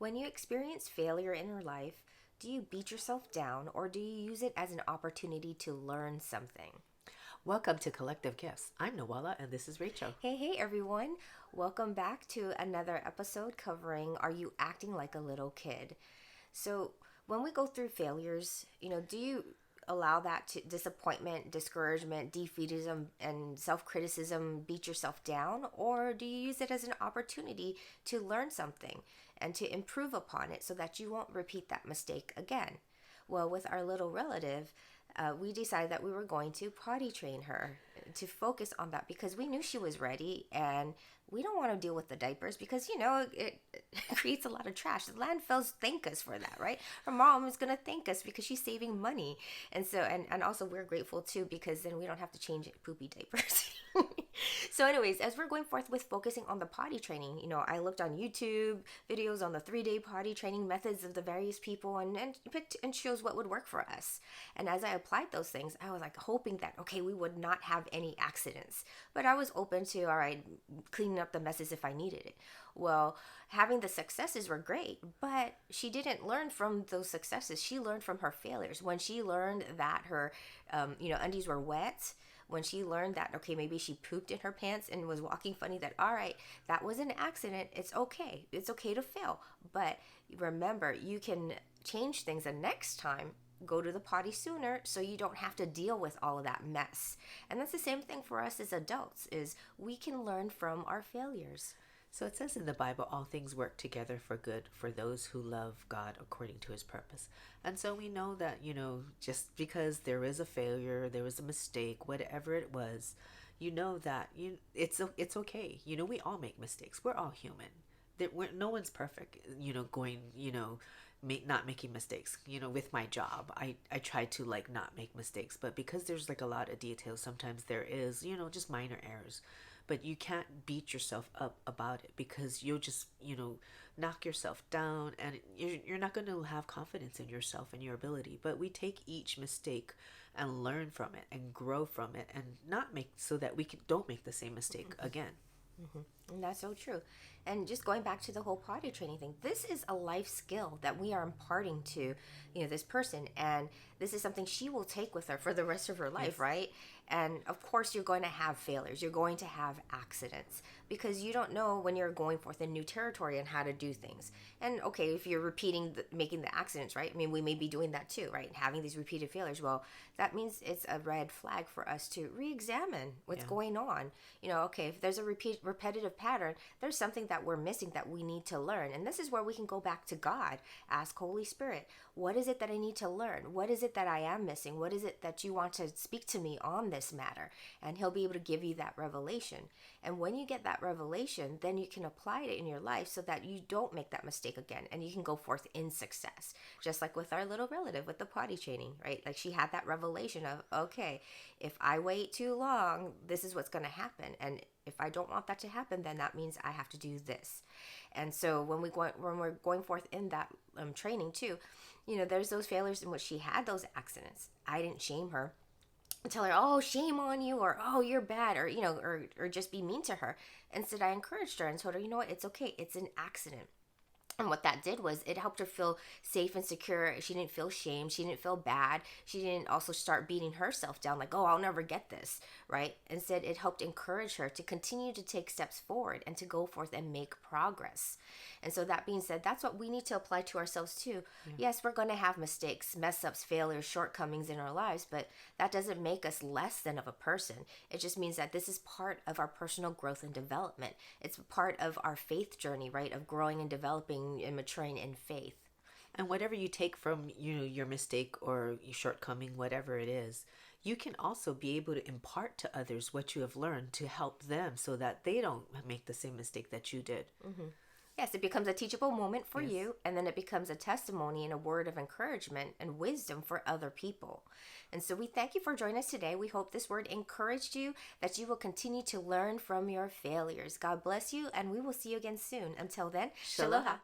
When you experience failure in your life, do you beat yourself down or do you use it as an opportunity to learn something? Welcome to Collective Gifts. I'm Noella and this is Rachel. Hey, everyone. Welcome back to another episode covering Are You Acting Like a Little Kid? So, when we go through failures, do you allow that to disappointment, discouragement, defeatism, and self criticism beat yourself down? Or do you use it as an opportunity to learn something and to improve upon it so that you won't repeat that mistake again? Well, with our little relative, we decided that we were going to potty train her to focus on that because we knew she was ready and we don't want to deal with the diapers because, it creates a lot of trash. The landfills thank us for that, right? Her mom is going to thank us because she's saving money. And so, and also we're grateful too because then we don't have to change poopy diapers. So anyways, as we're going forth with focusing on the potty training, I looked on YouTube videos on the 3-day potty training methods of the various people and picked and chose what would work for us. And as I applied those things, I was like hoping that, okay, we would not have any accidents. But I was open to, all right, cleaning up the messes if I needed it. Well, having the successes were great, but she didn't learn from those successes. She learned from her failures. When she learned that her, undies were wet, when she learned that, okay, maybe she pooped in her pants and was walking funny, that, all right, that was an accident. It's okay. It's okay to fail. But remember, you can change things the next time. Go to the potty sooner so you don't have to deal with all of that mess. And that's the same thing for us as adults, is we can learn from our failures. So it says in the Bible, all things work together for good for those who love God according to his purpose. And so we know that, just because there is a failure, there was a mistake, whatever it was, that it's okay. We all make mistakes. We're all human. No one's perfect, not making mistakes. With my job, I try to not make mistakes, but because there's a lot of details, sometimes there is, just minor errors. But you can't beat yourself up about it because you'll just, knock yourself down and you're not going to have confidence in yourself and your ability. But we take each mistake and learn from it and grow from it and not make so that don't make the same mistake again. Mm-hmm. And that's so true. And just going back to the whole potty training thing, this is a life skill that we are imparting to, this person. And this is something she will take with her for the rest of her life, Yes. right? And of course, you're going to have failures. You're going to have accidents because you don't know when you're going forth in new territory and how to do things. And okay, if you're making the accidents, right? I mean, we may be doing that too, right? Having these repeated failures. Well, that means it's a red flag for us to re-examine what's going on. Okay, if there's a repetitive pattern, there's something that we're missing that we need to learn. And this is where we can go back to God, ask Holy Spirit, what is it that I need to learn? What is it that I am missing? What is it that you want to speak to me on this matter? And he'll be able to give you that revelation. And when you get that revelation, then you can apply it in your life so that you don't make that mistake again and you can go forth in success. Just like with our little relative with the potty training, right? Like she had that revelation of, okay, if I wait too long, this is what's going to happen. And if I don't want that to happen, then that means I have to do this. And so when we're going forth in that training too, there's those failures in which she had those accidents. I didn't shame her, tell her, oh, shame on you, or oh, you're bad, or or just be mean to her. Instead, I encouraged her and told her, you know what, it's okay, it's an accident. And what that did was it helped her feel safe and secure. She didn't feel shame. She didn't feel bad. She didn't also start beating herself down like, oh, I'll never get this, right? Instead, it helped encourage her to continue to take steps forward and to go forth and make progress. And so that being said, that's what we need to apply to ourselves too. Yeah. Yes, we're going to have mistakes, mess ups, failures, shortcomings in our lives, but that doesn't make us less than of a person. It just means that this is part of our personal growth and development. It's part of our faith journey, right? Of growing and developing and maturing in faith. And whatever you take from your mistake or your shortcoming, whatever it is, you can also be able to impart to others what you have learned to help them so that they don't make the same mistake that you did. Mm-hmm. Yes, it becomes a teachable moment for you, and then it becomes a testimony and a word of encouragement and wisdom for other people. And so we thank you for joining us today. We hope this word encouraged you, that you will continue to learn from your failures. God bless you, and we will see you again soon. Until then, Shaloha.